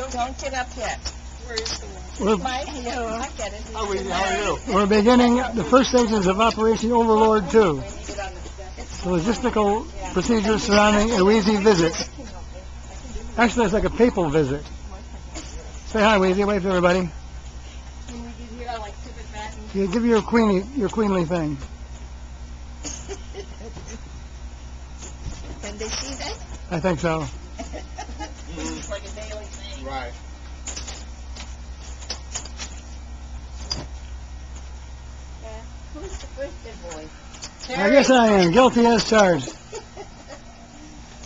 Don't get up yet. Where is the one? Mike, I get it. How are you? We're beginning the first stages of Operation Overlord 2. The logistical procedures surrounding a Wheezy visit. Actually, it's like a papal visit. Say hi, Wheezy. Wave to everybody. You give your queenly thing. Can they see that? I think so. It's like a daily thing. Right. Who's the birthday boy? I guess I am. Guilty as charged.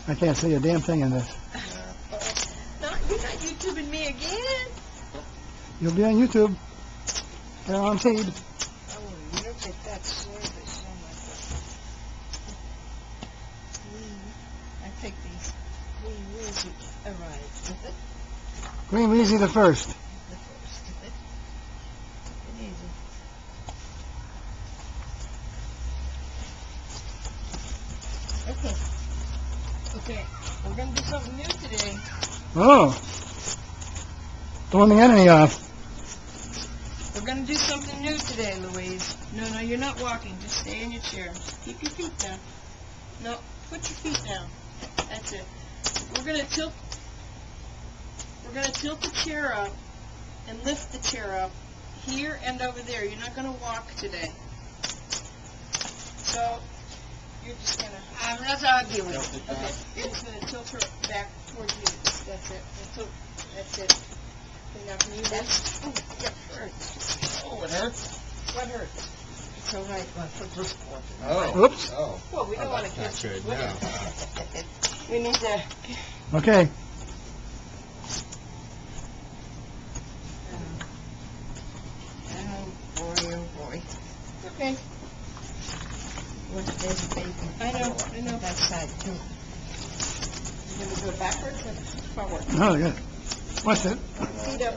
I can't see a damn thing in this. No, you're not YouTubing me again. You'll be on YouTube. They're on feed. Oh, look at that service. Oh, my God. I think these green wheels arrived. Green Wheezy the first. The first. Easy. Okay, we're going to do something new today. Oh. Throwing the enemy off. We're going to do something new today, Louise. No, you're not walking. Just stay in your chair. Keep your feet down. No, put your feet down. That's it. We're going to tilt the chair up and lift the chair up here and over there. You're not going to walk today. So, you're just going to... I'm not arguing. Okay, you're just going to tilt her back towards you. That's it. That's it. Okay, now can you rest? Oh, that hurts. Oh, it hurts? What hurts? It's all right. Well, put this one. Oh. Oops. Oh. Well, we don't want to Not catch good, it. no. We need to... Okay. Oh, boy. Okay. What's this baby? I know. That side, too. You're going to go backwards or forward? Oh, good. Watch it. Feet up.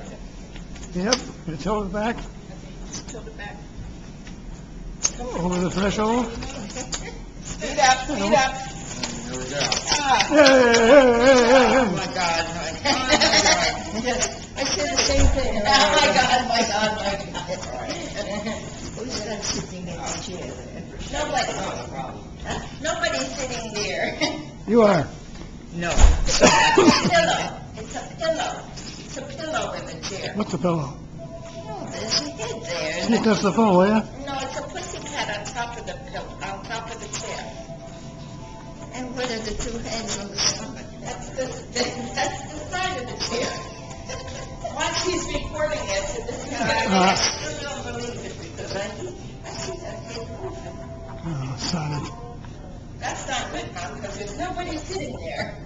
Yep. You tilt it back Just tilt it back. over the threshold. Feet up, feet up. Here we go. Ah. Hey, hey, hey, hey, hey. Oh, my God. I said the same thing. Oh, my God. Who's that sitting in the chair? Nobody. Nobody's sitting there. You are. No. It's a pillow. It's a pillow. It's a pillow in the chair. What's the pillow? Oh, there's a head there. Sneak us the phone, will ya? No, it's a pussycat on top of the pillow, on top of the chair. And what are the two heads on the stomach? That's the side of the chair. Once he's recording it, so this is I still don't believe it because I see that head moving. Oh, solid. That's not good, Mom, because there's nobody sitting there.